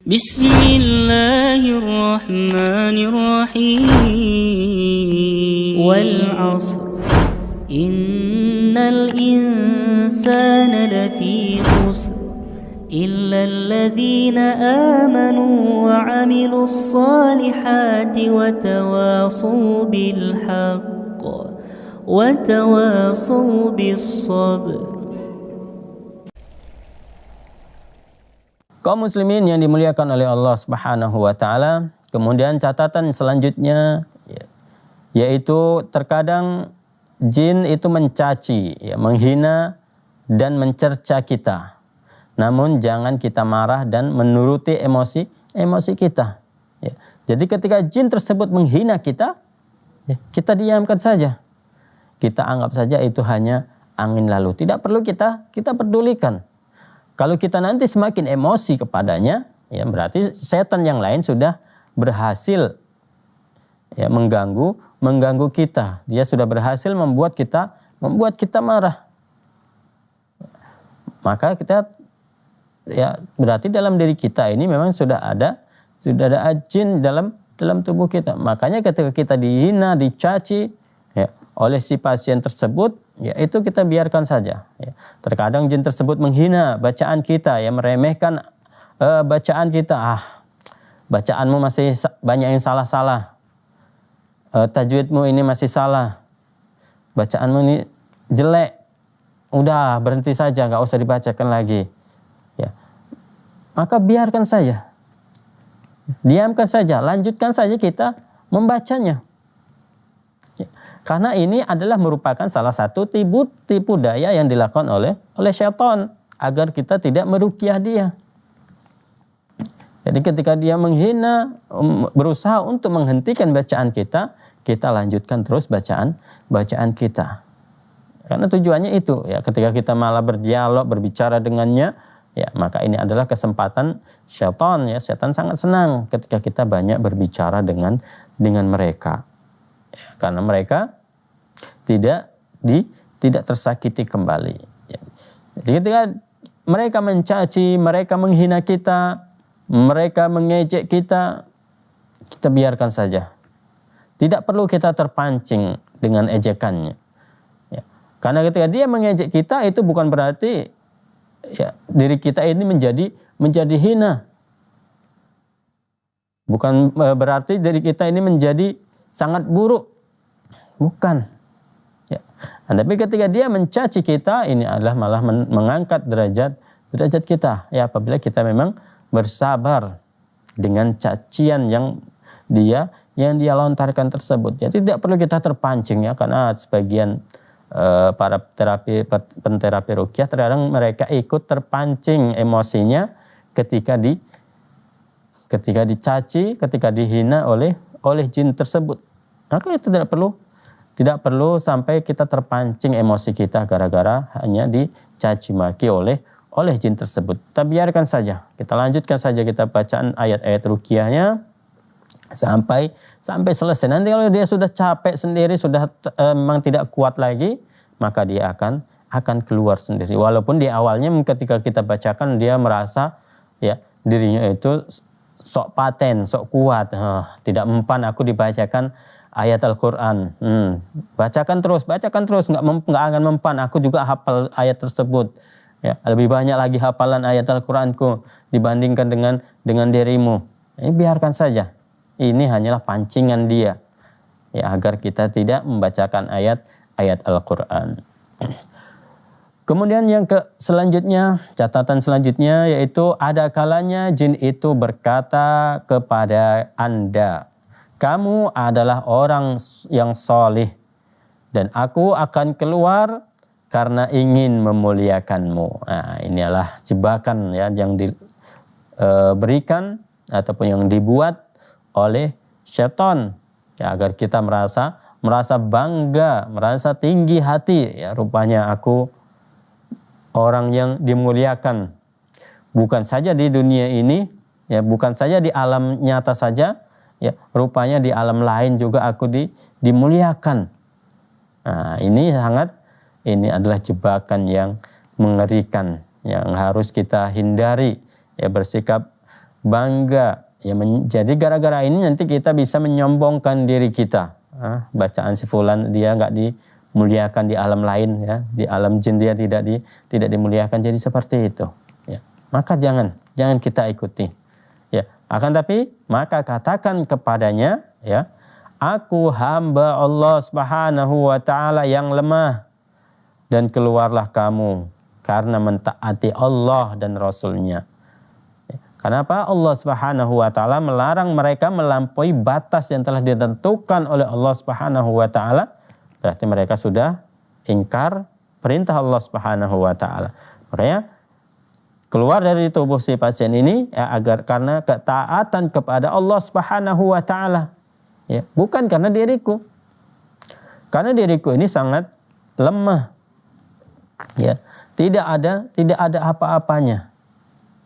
Bismillahirrahmanirrahim. Wal 'ashr. Innal insana lafi khusr illa alladhina amanu wa 'amilus salihati wa tawasaw bil haqq wa tawasaw bis sabr. Kaum muslimin yang dimuliakan oleh Allah Subhanahu wa taala, kemudian catatan selanjutnya yaitu terkadang jin itu mencaci, menghina dan mencerca kita. Namun jangan kita marah dan menuruti emosi kita. Jadi ketika jin tersebut menghina kita, kita diamkan saja. Kita anggap saja itu hanya angin lalu. Tidak perlu kita pedulikan. Kalau kita nanti semakin emosi kepadanya, ya berarti setan yang lain sudah berhasil mengganggu kita. Dia sudah berhasil membuat kita marah. Maka kita berarti dalam diri kita ini memang sudah ada jin dalam tubuh kita. Makanya ketika kita dihina, dicaci oleh si pasien tersebut, itu kita biarkan saja. Terkadang jin tersebut menghina bacaan kita, meremehkan bacaan kita. Bacaanmu masih banyak yang salah-salah. Tajwidmu ini masih salah. Bacaanmu ini jelek. Udah berhenti saja, nggak usah dibacakan lagi. Maka biarkan saja. Diamkan saja, lanjutkan saja kita membacanya. Karena ini adalah merupakan salah satu tipu daya yang dilakukan oleh syaitan agar kita tidak meruqyah dia. Jadi ketika dia menghina, berusaha untuk menghentikan bacaan kita, kita lanjutkan terus bacaan kita. Karena tujuannya itu, ketika kita malah berdialog, berbicara dengannya, maka ini adalah kesempatan syaitan. Syaitan sangat senang ketika kita banyak berbicara dengan mereka. Karena mereka tidak tersakiti kembali. Jadi ketika mereka mencaci, mereka menghina kita, mereka mengejek kita, kita biarkan saja. Tidak perlu kita terpancing dengan ejekannya. Karena ketika dia mengejek kita, itu bukan berarti diri kita ini menjadi hina. Bukan berarti diri kita ini menjadi sangat buruk. Bukan. Tapi ketika dia mencaci kita, ini adalah malah mengangkat derajat kita. Apabila kita memang bersabar dengan cacian yang dia lontarkan tersebut. Jadi tidak perlu kita terpancing, karena sebagian para penterapi ruqyah terkadang mereka ikut terpancing emosinya ketika dicaci, ketika dihina oleh jin tersebut. Maka itu tidak perlu sampai kita terpancing emosi kita gara-gara hanya dicaci maki oleh jin tersebut. Kita biarkan saja, kita lanjutkan saja kita bacaan ayat-ayat ruqyahnya sampai selesai. Nanti kalau dia sudah capek sendiri, sudah memang tidak kuat lagi, maka dia akan keluar sendiri. Walaupun di awalnya ketika kita bacakan dia merasa dirinya itu sok paten, sok kuat, tidak mempan aku dibacakan ayat Al-Quran. Bacakan terus, nggak akan mempan. Aku juga hafal ayat tersebut. Lebih banyak lagi hafalan ayat Al-Quranku dibandingkan dengan dirimu. Ini biarkan saja. Ini hanyalah pancingan dia, agar kita tidak membacakan ayat Al-Quran. Kemudian catatan selanjutnya yaitu ada kalanya jin itu berkata kepada Anda, kamu adalah orang yang solih dan aku akan keluar karena ingin memuliakanmu. Nah, inilah jebakan yang diberikan ataupun yang dibuat oleh syaitan agar kita merasa bangga, merasa tinggi hati. Rupanya aku orang yang dimuliakan. Bukan saja di dunia ini, bukan saja di alam nyata saja, rupanya di alam lain juga aku dimuliakan. Nah, ini adalah jebakan yang mengerikan yang harus kita hindari. Bersikap bangga. Ya, jadi gara-gara ini nanti kita bisa menyombongkan diri kita. Bacaan si fulan dia nggak dimuliakan di alam lain, ya, di alam jin dia tidak dimuliakan, jadi seperti itu. Ya. Maka jangan kita ikuti. Ya, akan tapi maka katakan kepadanya, ya, aku hamba Allah Subhanahu wa taala yang lemah, dan keluarlah kamu karena mentaati Allah dan Rasul-Nya. Kenapa? Allah Subhanahu wa taala melarang mereka melampaui batas yang telah ditentukan oleh Allah Subhanahu wa taala. Berarti mereka sudah ingkar perintah Allah Subhanahu wa taala. Makanya keluar dari tubuh si pasien ini, ya, karena ketaatan kepada Allah Subhanahu wa taala. Ya, bukan karena diriku. Karena diriku ini sangat lemah. Ya, tidak ada apa-apanya.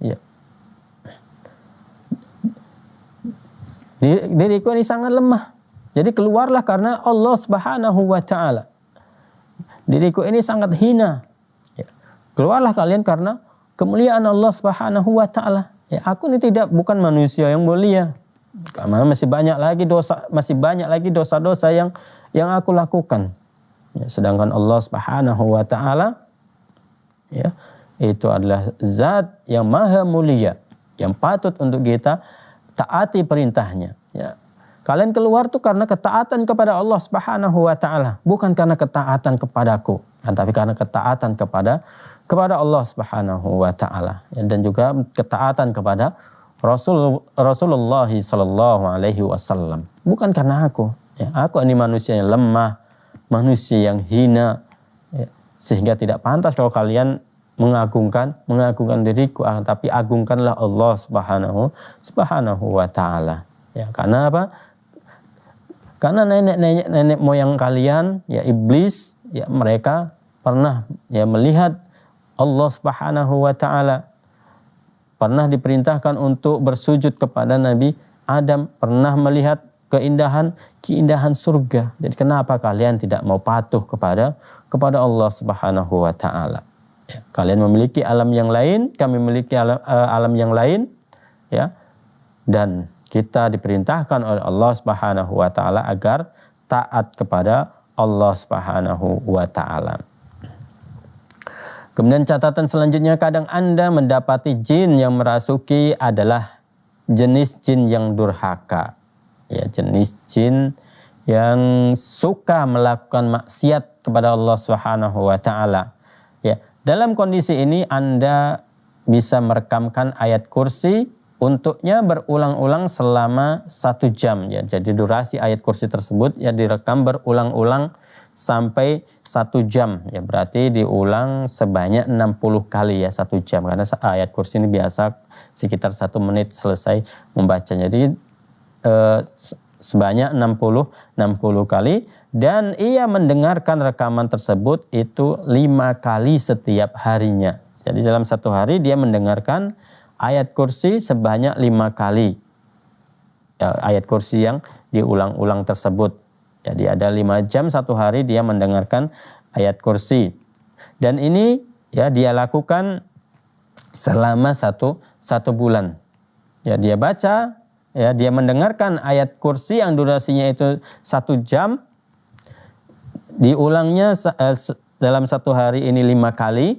Ya. Diriku ini sangat lemah. Jadi keluarlah karena Allah Subhanahu wa taala. Diriku ini sangat hina. Ya. Keluarlah kalian karena kemuliaan Allah Subhanahu wa taala. Ya, aku ini bukan manusia yang mulia. Karena masih banyak lagi dosa-dosa yang aku lakukan. Ya, sedangkan Allah Subhanahu wa taala, ya, itu adalah zat yang maha mulia, yang patut untuk kita taati perintahnya. Ya. Kalian keluar tuh karena ketaatan kepada Allah Subhanahu wa taala, bukan karena ketaatan kepadaku, tapi karena ketaatan kepada Allah Subhanahu wa taala, ya, dan juga ketaatan kepada Rasulullah sallallahu alaihi wasallam. Bukan karena aku. Ya, aku ini manusia yang lemah, manusia yang hina, ya, sehingga tidak pantas kalau kalian mengagungkan diriku, tapi agungkanlah Allah Subhanahu wa taala. Ya, karena apa? Karena nenek moyang kalian, ya, iblis, ya, mereka pernah, ya, melihat Allah Subhanahu wa taala, pernah diperintahkan untuk bersujud kepada Nabi Adam, pernah melihat keindahan surga. Jadi kenapa kalian tidak mau patuh kepada Allah Subhanahu wa taala? Ya, kalian memiliki alam yang lain, kami memiliki alam yang lain, ya. Dan kita diperintahkan oleh Allah Subhanahu wa taala agar taat kepada Allah Subhanahu wa taala. Kemudian catatan selanjutnya, kadang Anda mendapati jin yang merasuki adalah jenis jin yang durhaka. Ya, jenis jin yang suka melakukan maksiat kepada Allah Subhanahu wa taala. Ya, dalam kondisi ini Anda bisa merekamkan ayat kursi untuknya berulang-ulang selama 1 jam. Ya, jadi durasi ayat kursi tersebut, ya, direkam berulang-ulang sampai 1 jam. Ya, berarti diulang sebanyak 60 kali, ya, 1 jam. Karena ayat kursi ini biasa sekitar 1 menit selesai membacanya. Jadi sebanyak 60 kali, dan ia mendengarkan rekaman tersebut itu 5 kali setiap harinya. Jadi dalam 1 hari dia mendengarkan ayat kursi sebanyak 5 kali. Ya, ayat kursi yang diulang-ulang tersebut. Jadi ada 5 jam 1 hari dia mendengarkan ayat kursi. Dan ini, ya, dia lakukan selama satu bulan. Ya, dia baca, ya, dia mendengarkan ayat kursi yang durasinya itu 1 jam. Diulangnya dalam 1 hari ini 5 kali.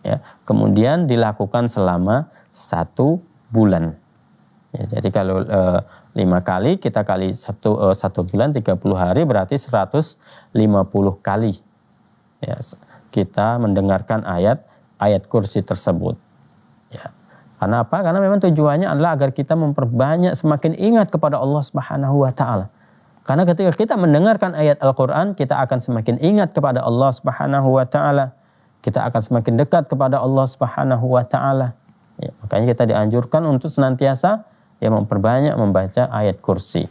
Ya, kemudian dilakukan selama 1 bulan. Ya, jadi kalau 5 kali kita kali 1 bulan 30 hari berarti 150 kali. Ya, kita mendengarkan ayat kursi tersebut. Ya. Karena apa? Karena memang tujuannya adalah agar kita memperbanyak, semakin ingat kepada Allah Subhanahu wa taala. Karena ketika kita mendengarkan ayat Al-Qur'an, kita akan semakin ingat kepada Allah Subhanahu wa taala. Kita akan semakin dekat kepada Allah Subhanahu wa taala. Ya, makanya kita dianjurkan untuk senantiasa, ya, memperbanyak membaca ayat kursi.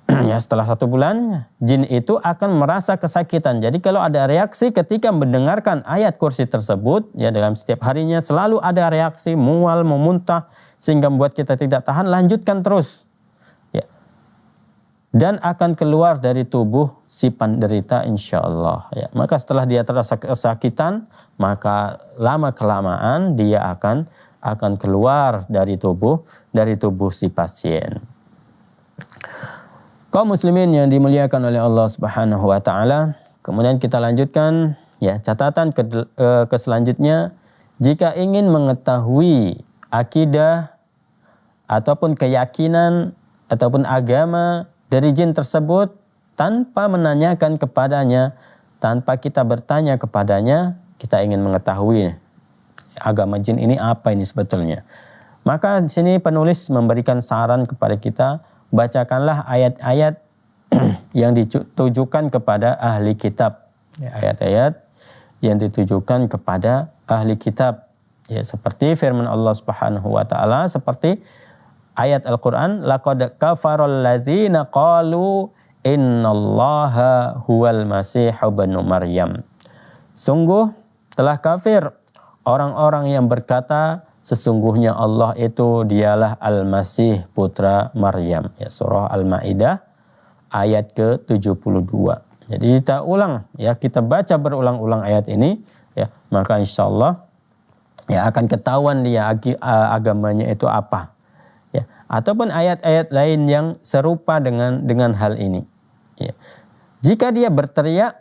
Ya, setelah 1 bulan jin itu akan merasa kesakitan. Jadi kalau ada reaksi ketika mendengarkan ayat kursi tersebut, ya, dalam setiap harinya selalu ada reaksi mual, memuntah, sehingga membuat kita tidak tahan, lanjutkan terus. Ya. Dan akan keluar dari tubuh si penderita insyaallah. Ya. Maka setelah dia terasa kesakitan, maka lama kelamaan dia akan akan keluar dari tubuh si pasien. Kaum muslimin yang dimuliakan oleh Allah Subhanahu wa taala, kemudian kita lanjutkan ya, catatan ke selanjutnya, jika ingin mengetahui akidah ataupun keyakinan ataupun agama dari jin tersebut tanpa menanyakan kepadanya, tanpa kita bertanya kepadanya, kita ingin mengetahui agama jin ini apa ini sebetulnya. Maka di sini penulis memberikan saran kepada kita, bacakanlah ayat-ayat yang ditujukan kepada ahli kitab. Ya, ayat-ayat yang ditujukan kepada ahli kitab. Ya, seperti firman Allah Subhanahu wa taala, seperti ayat Al-Quran, laqad kafaral ladzina qalu innallaha huwal masih ibnu Maryam. Sungguh telah kafir orang-orang yang berkata sesungguhnya Allah itu dialah Al-Masih putra Maryam. Ya, surah Al-Maidah ayat ke-72. Jadi kita ulang ya, kita baca berulang-ulang ayat ini ya, maka insyaallah ya akan ketahuan dia agamanya itu apa. Ya, ataupun ayat-ayat lain yang serupa dengan hal ini. Ya. Jika dia berteriak,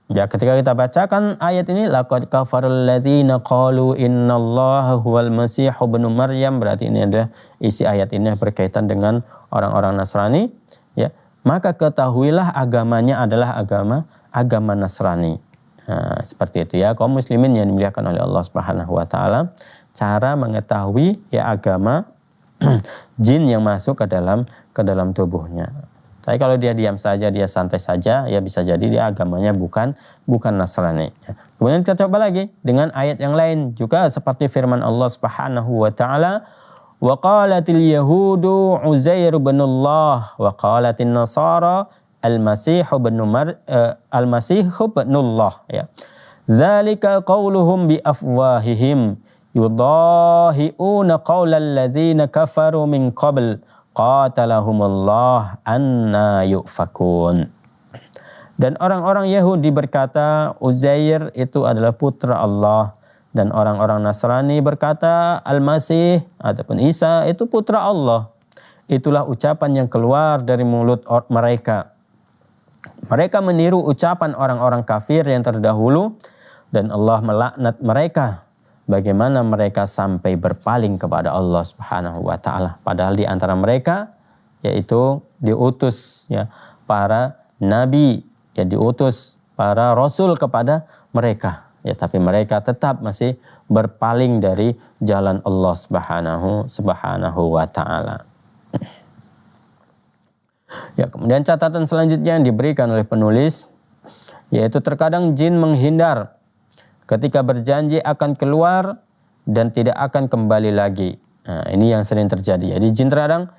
ya ketika kita bacakan ayat ini, laqad kafarul ladzina qalu innallaha huwal masih ibnu Maryam, berarti ini adalah isi ayat ini berkaitan dengan orang-orang Nasrani, ya. Maka ketahuilah agamanya adalah agama Nasrani. Nah, seperti itu ya, kaum muslimin yang dimuliakan oleh Allah Subhanahu wa taala, cara mengetahui ya agama jin yang masuk ke dalam tubuhnya. Tapi kalau dia diam saja, dia santai saja, ya bisa jadi dia agamanya bukan Nasrani. Kemudian kita coba lagi dengan ayat yang lain juga seperti firman Allah Subhanahu wa taala, wa qalatil yahudu Uzair bin Allah wa qalatin nasara al-masih ibn Allah, ya. Zalika qauluhum bi afwahihim yudahi'una qaulal ladzina kafaru min qabl qatalahumullah anna yufakun. Dan orang-orang Yahudi berkata Uzair itu adalah putra Allah, dan orang-orang Nasrani berkata Al-Masih ataupun Isa itu putra Allah. Itulah ucapan yang keluar dari mulut mereka. Mereka meniru ucapan orang-orang kafir yang terdahulu, dan Allah melaknat mereka. Bagaimana mereka sampai berpaling kepada Allah Subhanahu wa taala, padahal di antara mereka yaitu diutus ya para nabi, ya diutus para rasul kepada mereka, ya tapi mereka tetap masih berpaling dari jalan Allah Subhanahu wa taala. Ya, kemudian catatan selanjutnya yang diberikan oleh penulis, yaitu terkadang jin menghindar ketika berjanji akan keluar dan tidak akan kembali lagi. Nah, ini yang sering terjadi. Jadi jin terkadang,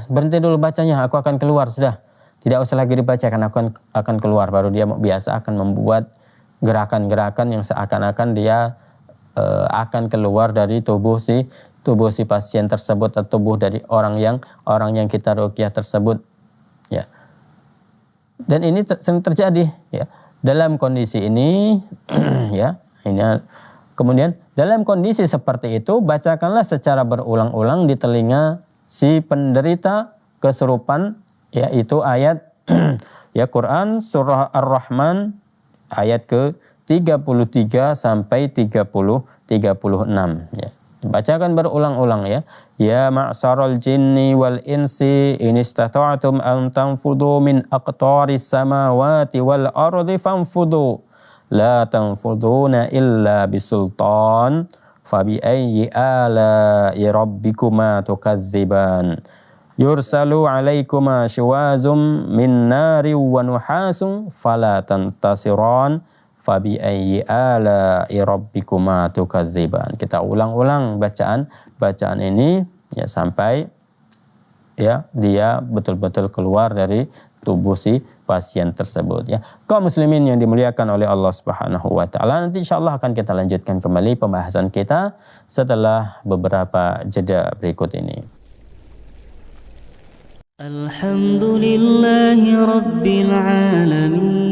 berhenti dulu bacanya, aku akan keluar sudah. Tidak usah lagi dibacakan, aku akan keluar. Baru dia biasa akan membuat gerakan-gerakan yang seakan-akan dia akan keluar dari tubuh si pasien tersebut atau tubuh dari orang yang kita ruqyah tersebut, ya. Dan ini sering terjadi ya. Dalam kondisi ini ya, kemudian dalam kondisi seperti itu bacakanlah secara berulang-ulang di telinga si penderita kesurupan, yaitu ayat ya Quran surah Ar-Rahman ayat ke-33 sampai 36 ya. Bacakan berulang-ulang ya. Ya ma'saral jinni wal insi in istata'tum an tanfudu min aqtaris samawati wal ardi fanfudu la tanfuduna illa bisultan fabi ayyi ala'i rabbikuma tukadziban yursalu alaikuma syuwazum min nari wa nuhasum fala tantasiran fabi ayyi ala'i rabbikuma tukadziban. Kita ulang-ulang bacaan ini ya sampai ya dia betul-betul keluar dari tubuh si pasien tersebut ya. Kaum muslimin yang dimuliakan oleh Allah Subhanahu wa taala, nanti insyaallah akan kita lanjutkan kembali pembahasan kita setelah beberapa jeda berikut ini. Alhamdulillahi rabbil alamin.